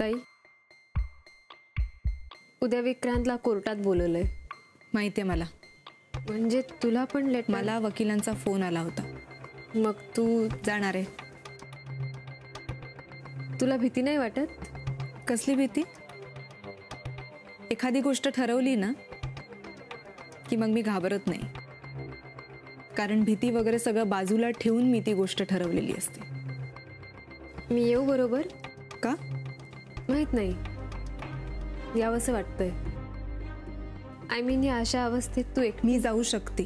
ताई, उद्या विक्रांतला कोर्टात बोलवलंय. माहिती आहे मला. म्हणजे तुला पण लेटर? मला वकिलांचा फोन आला होता. मग तू जाणार आहे? तुला भीती नाही वाटत? कसली भीती? एखादी गोष्ट ठरवली ना की मग मी घाबरत नाही, कारण भीती वगैरे सगळं बाजूला ठेवून मी ती गोष्ट ठरवलेली असते. मी येऊ बरोबर? का? माहित नाही, यावंसं वाटतंय. आय मीन या अशा अवस्थेत तू मी जाऊ शकते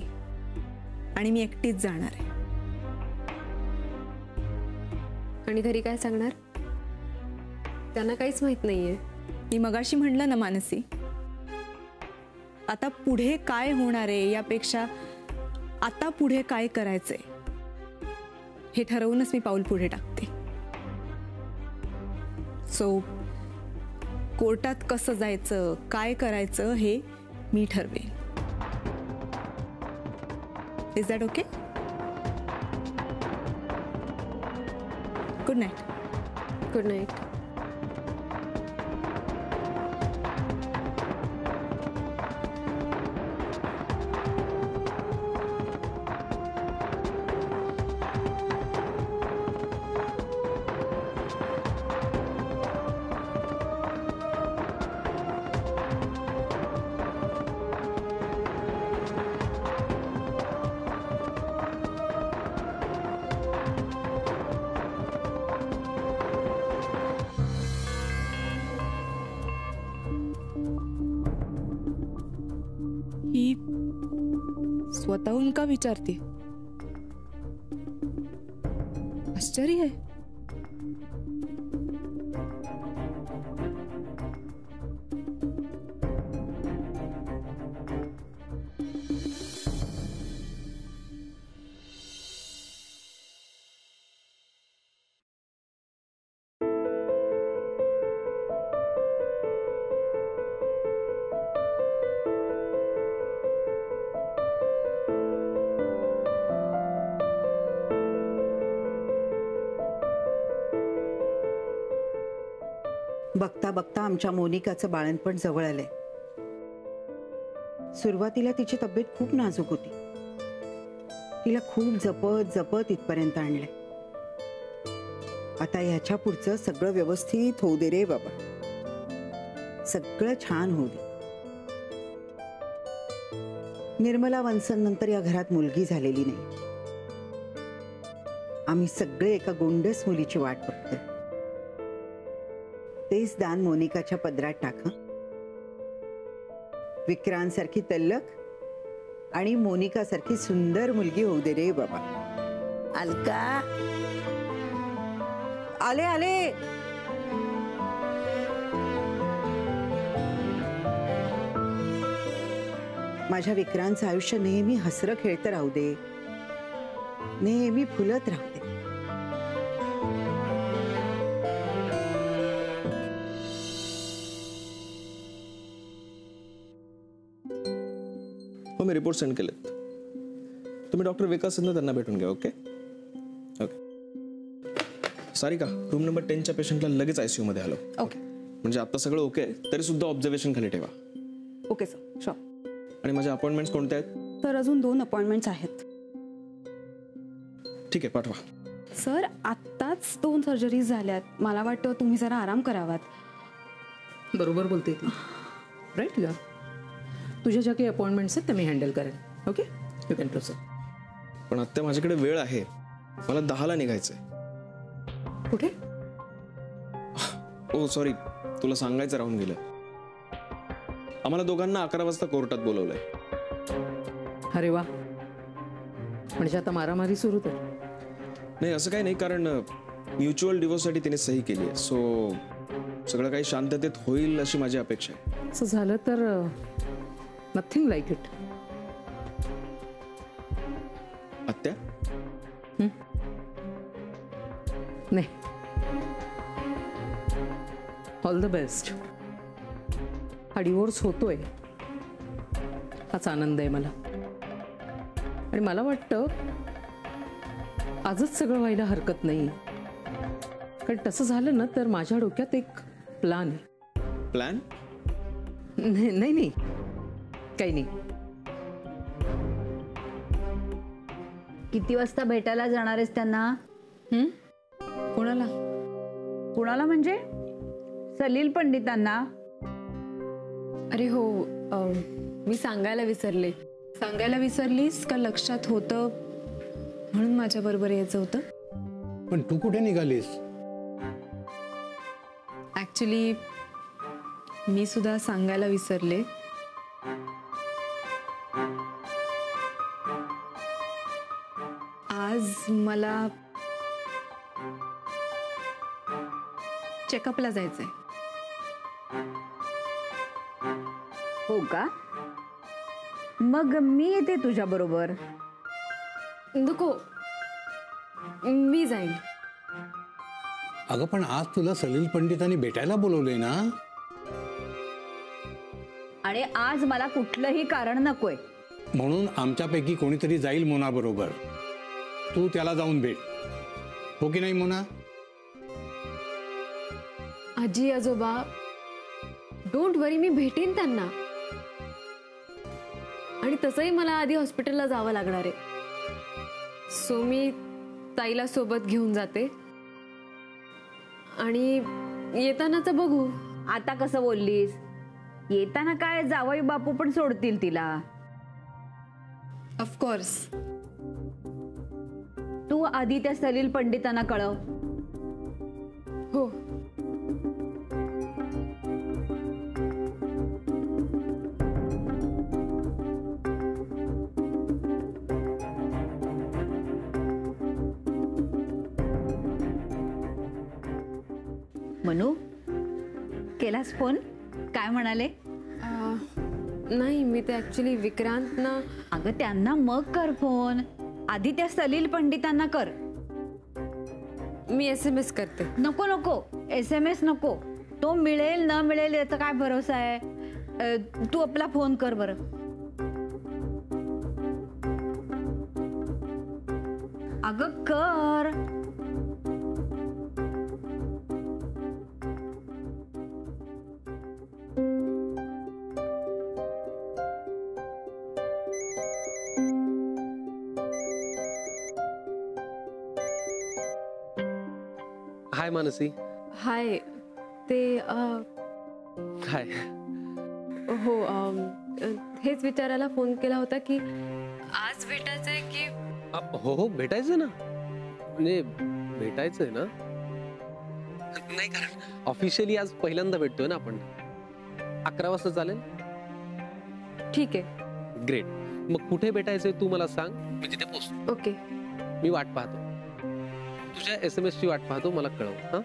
आणि मी एकटीच जाणार आहे. आणि घरी काय सांगणार? त्यांना काहीच माहित नाहीये. मी मगाशी म्हणलं ना मानसी, आता पुढे काय होणार आहे यापेक्षा आता पुढे काय करायचंय हे ठरवूनच मी पाऊल पुढे टाकते. सो कोर्टात कसं जायचं, काय करायचं हे मी ठरवेन. Is that okay? Good night. Good night. ही स्वतःहून का विचारते? आश्चर्य आहे. बघता बघता आमच्या मोनिकाचं बाळणपण जवळ आलंय. सुरुवातीला तिची तब्येत खूप नाजूक होती. तिला खूप जपत जपत इथपर्यंत आणलंय. आता ह्याच्या पुढचं सगळं व्यवस्थित होऊ दे रे बाबा. सगळं छान होऊ दे. निर्मला वंसन नंतर या घरात मुलगी झालेली नाही. आम्ही सगळे एका गोंडस मुलीची वाट बघतोय. तेच दान मोनिकाच्या पदरात टाका. विक्रांत सारखी तल्लख आणि मोनिका सारखी सुंदर मुलगी होऊ दे रे बाबा. अलका, आले आले. माझ्या विक्रांतचं आयुष्य नेहमी हसरं खेळतं राहू दे, नेहमी फुलत राहू दे. हो, मी रिपोर्ट सेंड केलेत. तुम्ही डॉक्टर विकासंना त्यांना भेटून घ्या. Okay okay. Sarika, room number 10च्या पेशंटला लगेच ICU मध्ये हलव. ओके. म्हणजे आता सगळं ओके, तरी सुद्धा ऑब्झर्वेशन खाली ठेवा. Okay sir, sure. आणि माझ्या अपॉइंटमेंट्स कोणत्या आहेत? तर अजून 2 अपॉइंटमेंट्स आहेत. ठीक आहे, पाठवा. सर, आत्ताच 2 सर्जरीज झाल्यात. मला वाटतं तुम्ही जरा आराम करावात. बरोबर बोलते ती. राईट ग. तुझ्या ज्या काही अपॉइंटमेंट्स आहेत त्या मी हँडल करेन. Okay, you can proceed. पण आत्ता माझ्याकडे वेळ आहे. मला 10ला निघायचंय. कुठे? ओ सॉरी, तुला सांगायचं राहून गेलं. आम्हाला दोघांना 11 वाजता कोर्टात बोलवलंय. अरे वा, म्हणजे आता मारामारी सुरू तर नाही? असं काही नाही, कारण म्युच्युअल डिवोर्ससाठी तिने सही केली आहे. सो सगळं काही शांततेत होईल अशी माझी अपेक्षा आहे. असं झालं तर नथिंग लाईक इट. आत्या? नाही, ऑल द बेस्ट. हा डिवोर्स होतोय हाच आनंद आहे मला. आणि मला वाटतं आजच सगळं व्हायला हरकत नाही. कारण तसं झालं ना तर माझ्या डोक्यात एक प्लान आहे. प्लॅन? नाही नाही, काही नाही. किती वाजता भेटायला जाणार आहेस त्यांना? कोणाला? कुणाला म्हणजे? सलील पंडितांना. अरे हो, मी सांगायला विसरले. सांगायला विसरलीस का लक्षात होतं म्हणून माझ्या बरोबर यायचं होतं? पण तू कुठे निघालीस? ऍक्च्युली मी सुद्धा सांगायला विसरले. आज मला चेकअपला जायचंय. हो का? मग मी येते तुझ्या बरोबर. नको, मी जाईन. अगं पण आज तुला सलील पंडितांनी भेटायला बोलवलंय ना? आणि आज मला कुठलंही कारण नकोय. म्हणून आमच्यापैकी कोणीतरी जाईल मोना बरोबर. तू त्याला जाऊन भेट, हो की नाही मोना? आजी आजोबा, डोंट वरी, मी भेटेन त्यांना. आणि तसंही मला आधी हॉस्पिटलला जावं लागणार आहे, सो मी ताईला सोबत घेऊन जाते आणि येतानाच बघू. आता कसं बोललीस? येताना काय जावई बापू पण सोडतील तिला. ऑफकोर्स. तू आधी त्या सलील पंडितांना कळव. हो. मनू, केलास फोन? काय म्हणाले? नाही, मी ते ऍक्च्युली विक्रांत ना. अगं त्यांना मग कर फोन. आधी त्या सलील पंडितांना कर. मी SMS करते. नको नको, SMS नको. तो मिळेल न मिळेल याचा काय भरोसा आहे? तू आपला फोन कर बरं. अगं कर. हाय मानसी. हाय. ते हाय. हो, हेच विचारायला फोन केला होता की आज भेटायचंय की. हो हो, भेटायचं ना. म्हणजे भेटायचंय ना? नाही, कारण ऑफिशियली आज पहिल्यांदा भेटतोय ना आपण. 11 वाजता चालेल? ठीक आहे. ग्रेट. मग कुठे भेटायचंय तू मला सांग, मी तिथे पोहोचतो. ओके. मी वाट पाहतो. तुझ्या SMS ची वाट पाहतो, मला कळव. हा,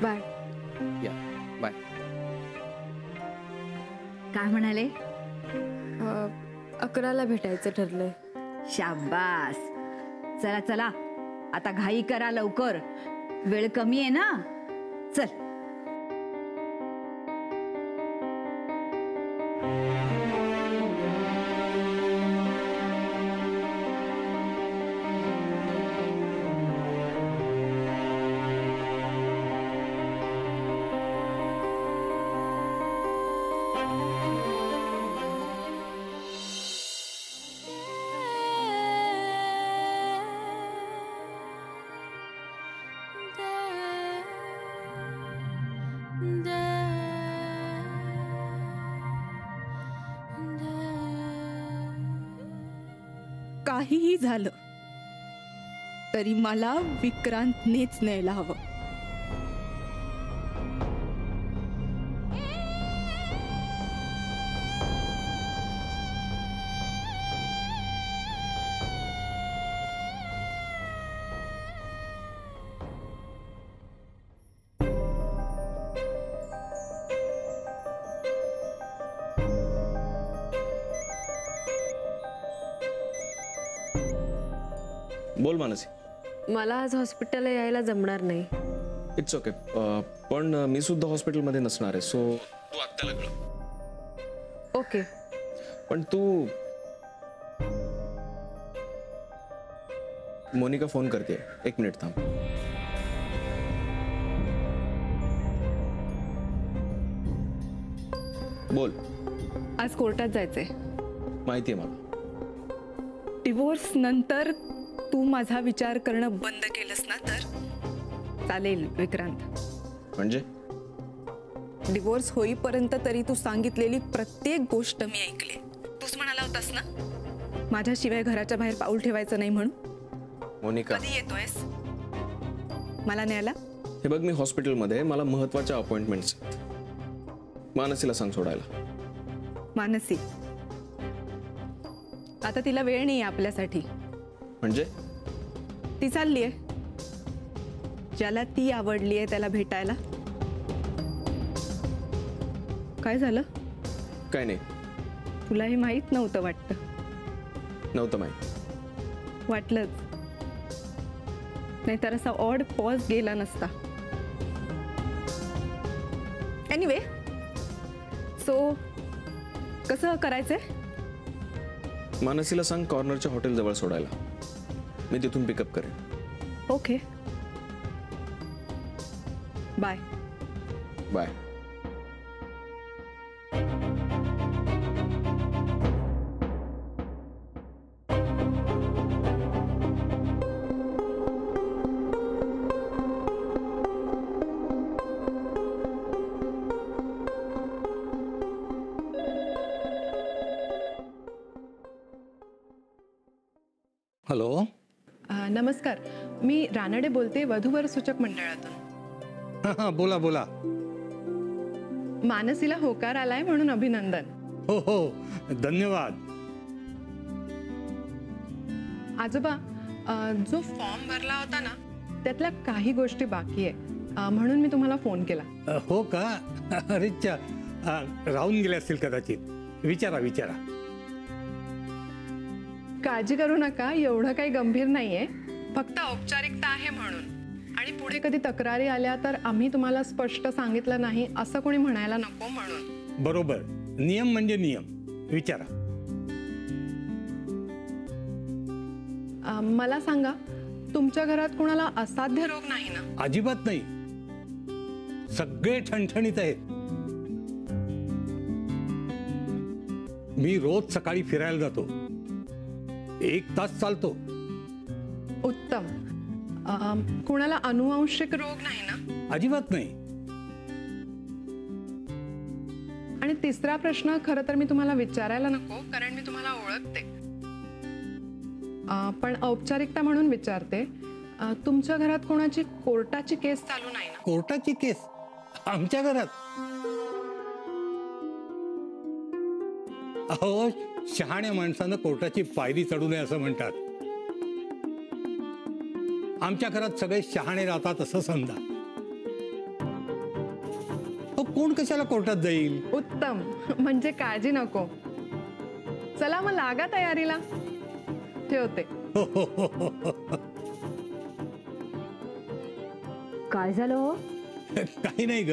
बाय. या, बाय. काय म्हणाले? 11ला भेटायचं ठरलंय. शाबास. चला चला, आता घाई करा लवकर. वेळ कमी आहे ना. चल. काहीही झालं तरी मला विक्रांतनेच न्यायला हवं. बोल मानसी. मला आज हॉस्पिटलला यायला जमणार नाही. It's okay. पण मी सुद्धा हॉस्पिटलमध्ये नसणार आहे, सो तू आत्याला कळव. ओके. पण तू मोनिका फोन करते, 1 मिनिट थांब. बोल. आज कोर्टात जायचंय. माहिती आहे मला. डिवोर्स नंतर तू माझा विचार करणं बंद केलंस ना तर चालेल विक्रांत. म्हणजे डिवोर्स होईपर्यंत तरी तू सांगितलेली प्रत्येक गोष्ट मी ऐकली. तूच म्हणाला होतास ना माझ्याशिवाय घराच्या बाहेर पाऊल ठेवायचं नाही म्हणून. मोनिका, कधी येतोयस मला न्यायला? हे बघ, मी हॉस्पिटलमध्ये, मला महत्वाच्या अपॉइंटमेंट्स आहेत. मानसीला सांग सोडायला. मानसी आता तिला वेळ नाही आपल्यासाठी. म्हणजे ती चाललीये ज्याला ती आवडलीये त्याला भेटायला. काय झालं? काय नाही. तुला हे माहित नव्हतं वाटतं? नव्हतं माहित. वाटलंच, नाहीतर असा ऑड पॉज गेला नसता. एनिवे, सो कसं करायचंय? मानसीला सांग कॉर्नरच्या हॉटेल जवळ सोडायला. मी तिथून पिकअप करेन. Okay, bye. बाय. हॅलो. नमस्कार, मी रानडे बोलते, वधूवर सूचक मंडळातून. हां, बोला बोला. मानसीला होकार आलाय म्हणून अभिनंदन. हो हो, धन्यवाद. आजोबा, जो फॉर्म भरला होता ना त्यातल्या काही गोष्टी बाकी आहे, म्हणून मी तुम्हाला फोन केला. हो का? अरे राहून गेले असतील कदाचित. विचारा विचारा. काळजी करू नका, एवढं काही गंभीर नाहीये, फक्त औपचारिकता आहे म्हणून. आणि पुढे कधी तक्रारी आल्या तर आम्ही तुम्हाला स्पष्ट सांगितलं नाही असं कोणी म्हणायला नको म्हणून. बरोबर, नियम म्हणजे नियम. विचारा. मला सांगा, तुमच्या घरात कोणाला असाध्य रोग नाही ना? अजिबात नाही, सगळे ठणठणीत आहेत. मी रोज सकाळी फिरायला जातो, 1 तास चालतो. उत्तम. कोणाला अनुवांशिक रोग नाही ना? अजिबात नाही. आणि तिसरा प्रश्न खरं तर मी तुम्हाला विचारायला नको, कारण मी तुम्हाला ओळखते, पण औपचारिकता म्हणून विचारते. तुमच्या घरात कोणाची कोर्टाची केस चालू नाही ना? कोर्टाची केस आमच्या घरात? अहो, शहाण्या माणसानं कोर्टाची पायरी चढू नये असं म्हणतात. आमच्या घरात सगळे शहाणे राहतात असं समजा. कोण कशाला कोर्टात जाईल? उत्तम, म्हणजे काळजी नको. चला मग लागा तयारीला. ठेवते. काय झालं हो? काही नाही ग,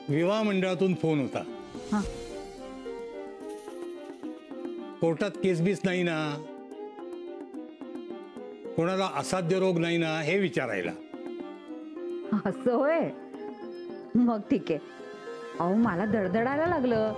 विवाह मंडळातून फोन होता. कोर्टात केस बीस नाही ना, कोणाला असाध्य रोग नाही ना हे विचारायला. असं होय? मग ठीक आहे. अहो, मला दडदडायला लागलं.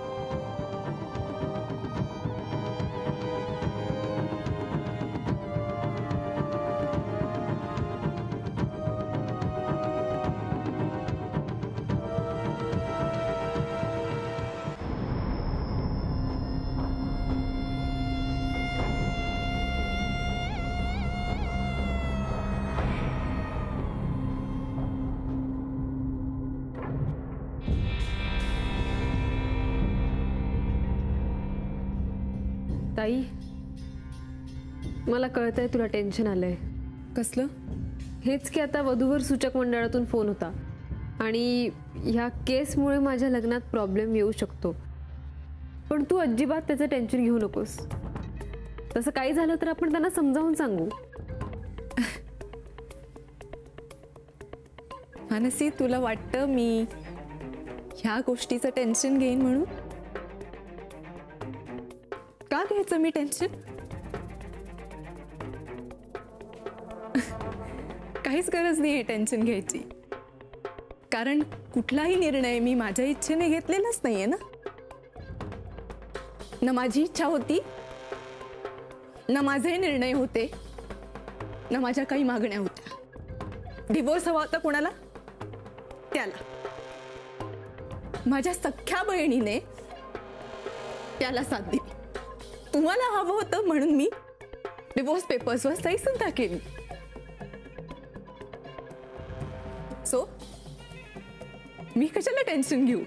ताई, मला कळतंय तुला टेन्शन आलंय. कसलं? हेच की आता वधूवर सूचक मंडळातून फोन होता आणि ह्या केसमुळे माझ्या लग्नात प्रॉब्लेम येऊ शकतो. पण तू अजिबात त्याचं टेन्शन घेऊ नकोस. तसं काही झालं तर आपण त्यांना समजावून सांगू. मानसी, तुला वाटतं मी ह्या गोष्टीचं टेन्शन घेईन म्हणून? का घ्यायचं मी टेन्शन? काहीच गरज नाही टेन्शन घ्यायची, कारण कुठलाही निर्णय मी माझ्या इच्छेने घेतलेलाच नाहीये ना माझी इच्छा होती, ना माझे निर्णय होते, ना माझ्या काही मागण्या होत्या. डिवोर्स हवा होता कोणाला? त्याला. माझ्या सख्ख्या बहिणीने त्याला साथ दिली. तुम्हाला हवं होतं म्हणून मी डिवोर्स पेपर्सवर सही सुद्धा केली. सो मी कशाला टेन्शन घेऊ?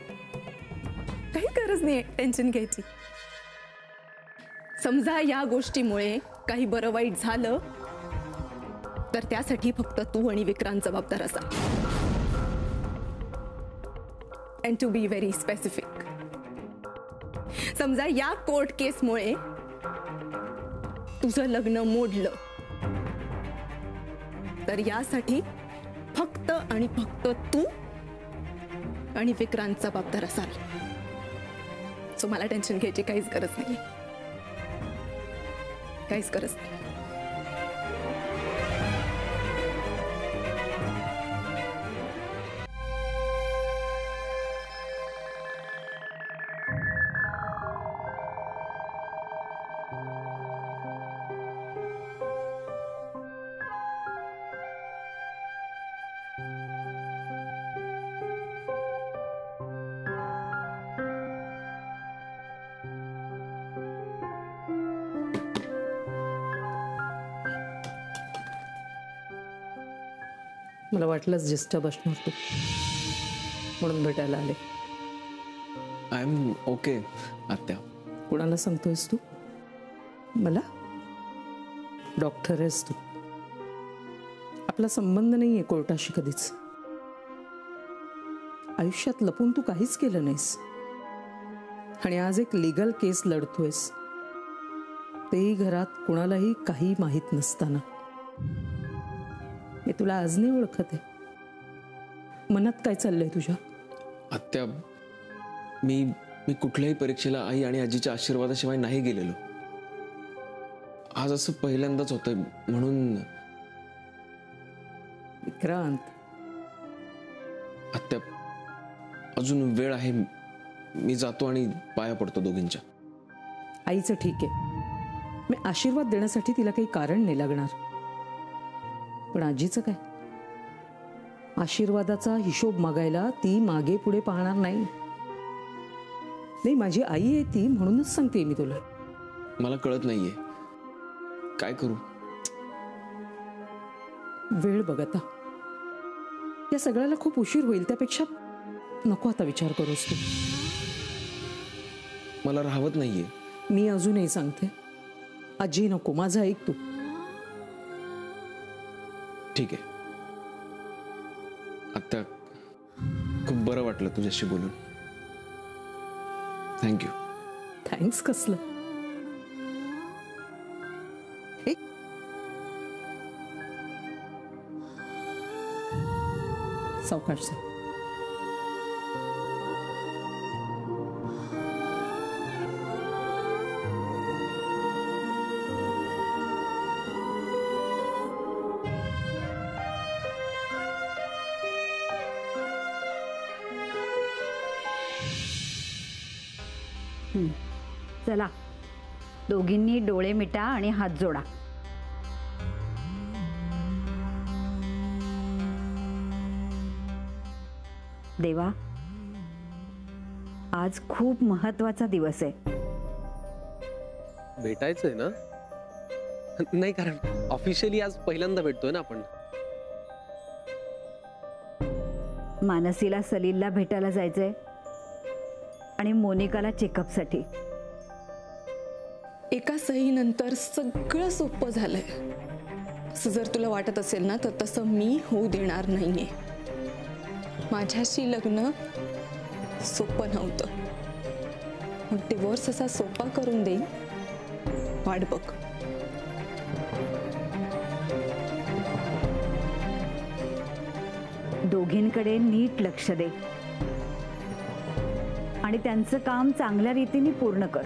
काही गरज नाही टेन्शन घ्यायची. समजा या गोष्टीमुळे काही बरं वाईट झालं तर त्यासाठी फक्त तू आणि विक्रांत जबाबदार असा. And to be very specific, समजा या कोर्ट केसमुळे तुझं लग्न मोडलं तर यासाठी फक्त आणि फक्त तू आणि विक्रांत जबाबदार असाल. सो मला टेन्शन घ्यायची काहीच गरज नाही, काहीच गरज नाही. मला वाटलंच डिस्टर्ब असणार तू, म्हणून भेटायला आले. आय एम ओके आत्या. कुणाला सांगतोयस तू? मला? डॉक्टर आहेस तू. आपला संबंध नाहीये कोर्टाशी कधीच. आयुष्यात लपून तू काहीच केलं नाहीस आणि आज एक लीगल केस लढतोयस, तेही घरात कुणालाही काही माहीत नसताना. मी तुला आज नाही ओळखत आहे. मनात काय चाललंय तुझ्या? आत्या, मी कुठल्याही परीक्षेला आई आणि आजीच्या आशीर्वादाशिवाय नाही गेलेलो. आज असं पहिल्यांदाच होतंय म्हणून. विक्रांत, आत्या अजून वेळ आहे. मी जातो आणि पाया पडतो दोघींच्या. आईचं ठीक आहे, मी आशीर्वाद देण्यासाठी तिला काही कारण नाही लागणार. पण आजीचं काय? आशीर्वादाचा हिशोब मागायला ती मागे पुढे पाहणार नाही. नाही, माझी आई आहे ती, म्हणूनच सांगते मी तुला. मला कळत नाहीये काय करू. वेळ बघ आता. या सगळ्याला खूप उशीर होईल, त्यापेक्षा नको आता विचार करूस तू. मला राहवत नाहीये. मी अजूनही सांगते, आजी नको, माझं ऐक तू. ठीक आहे आत्या, खूप बरं वाटलं तुझ्याशी बोलून. थँक्यू. थँक्स कसलं? सावकाश. चला, दोघींनी डोळे मिटा आणि हात जोडा. देवा, आज खूप महत्वाचा दिवस आहे. भेटायचंय ना? नाही, कारण ऑफिशियली आज पहिल्यांदा भेटतोय ना आपण. मानसीला सलीलला भेटायला जायचंय आणि मोनिकाला चेकअपसाठी. एका सहीनंतर सगळं सोपं झालंय. असं जर तुला वाटत असेल ना, तर तसं मी होऊ देणार नाहीये. माझ्याशी लग्न सोपं नव्हतं, मग डिवोर्स असा सोपा करून देईन. वाट बघ. दोघींकडे नीट लक्ष दे आणि त्यांचं काम चांगल्या रीतीने पूर्ण कर.